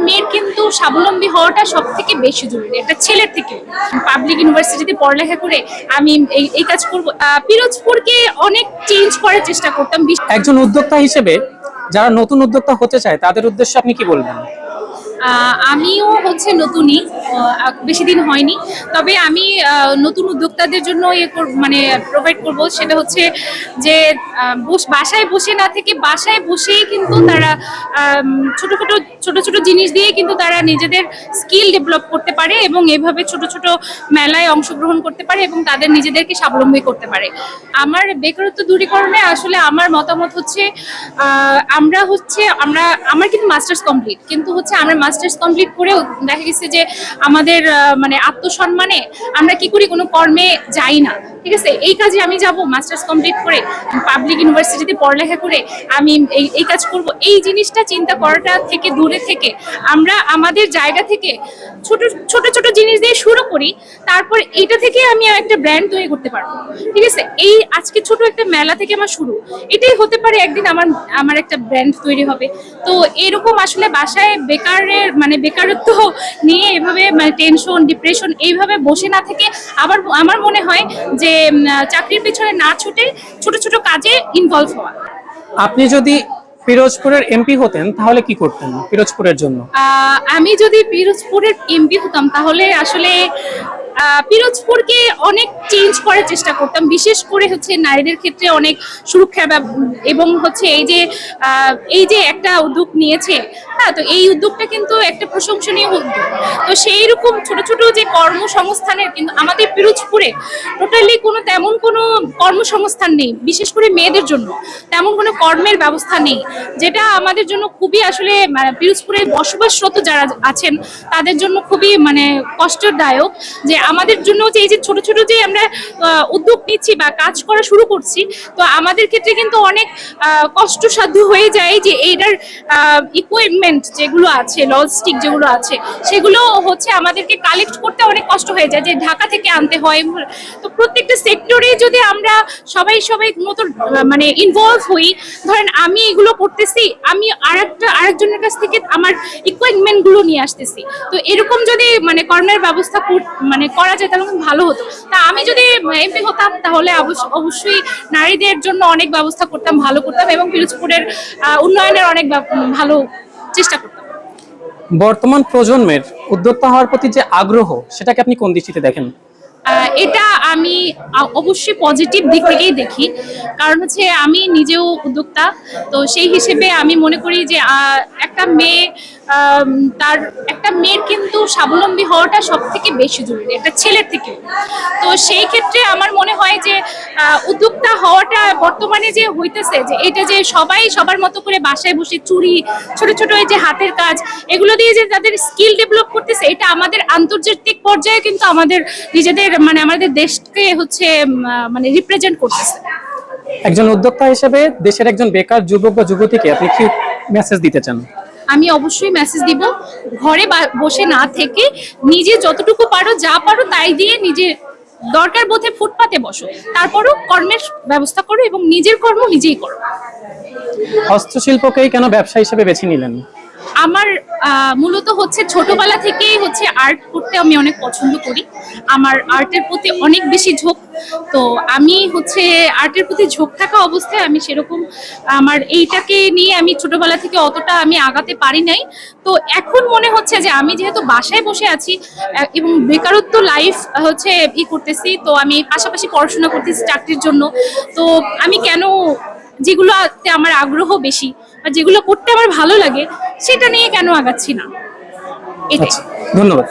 মেয়ের কিন্তু স্বাবলম্বী হওয়াটা সবথেকে বেশি জরুরি, একটা ছেলের থেকে। পাবলিক ইউনিভার্সিটিতে পড়ালেখা করে আমি এই কাজ করব। পিরোজপুরকে অনেক চেঞ্জ করার চেষ্টা করতাম। একজন উদ্যোক্তা হিসেবে যারা নতুন উদ্যোক্তা হতে চায় তাদের উদ্দেশ্যে আপনি কি বলবেন? আমিও নতুনই, বেশি দিন হয়নি, তবে আমি নতুন উদ্যোক্তাদের জন্য মানে প্রোভাইড করব, সেটা হচ্ছে যে বাসায় বসে না থেকে বাসায় বসেই কিন্তু তারা ছোট ছোট ছোট জিনিস দিয়ে কিন্তু তারা নিজেদের স্কিল ডেভেলপ করতে পারে এবং এইভাবে ছোট ছোট মেলায় অংশগ্রহণ করতে পারে এবং তাদের নিজেদেরকে স্বাবলম্বী করতে পারে। আমার বেকারত্ব দূরীকরণে আসলে আমার মতামত হচ্ছে আমার কিন্তু মাস্টার্স কমপ্লিট, কিন্তু আমরা মাস্টার্স কমপ্লিট করেও দেখা গেছে যে আমাদের মানে আত্মসম্মানে আমরা কি করি, কোনো কর্মে যাই না। ঠিক আছে, এই কাজে আমি যাব মাস্টার্স কমপ্লিট করে, পাবলিক ইউনিভার্সিটিতে পড়ালেখা করে আমি এই কাজ করব। এই জিনিসটা চিন্তা করাটা থেকে দূরে থেকে আমরা আমাদের জায়গা থেকে ছোট ছোট ছোট জিনিস দিয়ে শুরু করি, তারপর এইটা থেকে আমি একটা ব্র্যান্ড তৈরি করতে পারবো। ঠিক আছে, এই আজকে ছোট একটা মেলা থেকে আমার শুরু, এটাই হতে পারে একদিন আমার একটা ব্র্যান্ড তৈরি হবে। তো এরকম আসলে বাসায় বেকারত্ব নিয়ে এভাবে টেনশন ডিপ্রেশন এইভাবে বসে না থেকে আমার মনে হয় যে চাকরির পেছনে না ছুটে ছোট ছোট কাজে ইনভলভ হওয়া। আপনি যদি পিরোজপুরের এমপি হতেন তাহলে কি করতেন পিরোজপুরের জন্য? আমি যদি পিরোজপুরের এমপি হতাম তাহলে আসলে পিরোজপুরকে অনেক চেঞ্জ করার চেষ্টা করতাম, বিশেষ করে নারীদের ক্ষেত্রে অনেক সুরক্ষা এবং এই যে একটা উদ্যোগ নিয়েছে। হ্যাঁ, তো এই উদ্যোগটা কিন্তু একটা প্রশংসনীয় উদ্যোগ। তো সেই রকম ছোট ছোট যে কর্মসংস্থানের কিন্তু আমাদের পিরোজপুরে টোটালি তেমন কোনো কর্মসংস্থান নেই, বিশেষ করে মেয়েদের জন্য তেমন কোনো কর্মের ব্যবস্থা নেই, যেটা আমাদের জন্য খুবই আসলে পিরোজপুরে বসবাসরত যারা আছেন তাদের জন্য খুবই কষ্টদায়ক। যে আমাদের জন্য যে এই যে ছোট ছোট যে আমরা উদ্যোগ নিচ্ছি বা কাজ করা শুরু করছি, তো আমাদের ক্ষেত্রে কিন্তু অনেক কষ্টসাধ্য হয়ে যায় যে এইটার ইকুইপমেন্ট যেগুলো আছে, লজিস্টিক যেগুলো আছে, সেগুলো আমাদেরকে কালেক্ট করতে অনেক কষ্ট হয়ে যায়, যে ঢাকা থেকে আনতে হয়। তো প্রত্যেকটা সেক্টরে যদি আমরা সবাই মতো ইনভলভ হই, ধরেন আমি এগুলো করতেছি, আমি আরেকজনের কাছ থেকে আমার ইকুইপমেন্ট গুলো নিয়ে আসতেছি, তো এরকম যদি কর্মের ব্যবস্থা করা যায় তাহলে ভালো হতো। তা আমি যদি এমপি হতাম তাহলে অবশ্যই নারীদের জন্য অনেক ব্যবস্থা করতাম, ভালো করতাম এবং পিরোজপুরের উন্নয়নের অনেক ভালো চেষ্টা করতাম। বর্তমান প্রজন্মের উদ্যোক্তা হওয়ার প্রতি যে আগ্রহ, সেটাকে আপনি কোন দৃষ্টিতে দেখেন? এটা আমি অবশ্যই পজিটিভ দিক থেকেই দেখি, কারণ আমি নিজেও উদ্যোক্তা। তো সেই হিসেবে আমি মনে করি যে একটা মেয়ের কিন্তু স্বাবলম্বী হওয়াটা সবথেকে বেশি জরুরি, একটা ছেলের থেকে। তো সেই ক্ষেত্রে আমার মনে হয় যে উদ্যোক্তা হওয়াটা বর্তমানে যে হইতেছে, যে এটা যে সবাই সবার মতো করে বাসায় বসে চুরি, ছোট ছোট এই যে হাতের কাজ, এগুলো দিয়ে যে তাদের স্কিল ডেভেলপ করতেছে, এটা আমাদের আন্তর্জাতিক পর্যায়ে কিন্তু আমাদের নিজেদের আমাদের দেশকে রিপ্রেজেন্ট করতেছে। একজন উদ্যোক্তা হিসেবে দেশের একজন বেকার যুবক বা যুবতীকে আপনি কি মেসেজ দিতে চান? আমি অবশ্যই মেসেজ দিব, ঘরে বসে না থেকে নিজে যতটুকু পারো, যা পারো তাই দিয়ে নিজে দরকার বোধে ফুটপাতে বসো, তারপরও কর্মের ব্যবস্থা করো এবং নিজের কর্ম নিজেই করো। হস্তশিল্পকেই কেন ব্যবসা হিসেবে বেছে নিলেন? আমার মূলত ছোটবেলা থেকেই আর্ট করতে আমি অনেক পছন্দ করি, আমার আর্টের প্রতি অনেক বেশি ঝোঁক। তো আমি আর্টের প্রতি ঝোঁক থাকা অবস্থায় আমি সেরকম আমার এইটাকে নিয়ে আমি ছোটবেলা থেকে অতটা আমি আগাতে পারি নাই। তো এখন মনে হচ্ছে যে আমি যেহেতু বাসায় বসে আছি এবং বেকারত্ব লাইফ করতেছি, তো আমি পাশাপাশি পড়াশোনা করতেছি চাকরির জন্য, তো আমি কেন যেগুলোতে আমার আগ্রহ বেশি বা যেগুলো করতে আমার ভালো লাগে সেটা নিয়ে কেন আগাচ্ছি না, এটাই। ধন্যবাদ।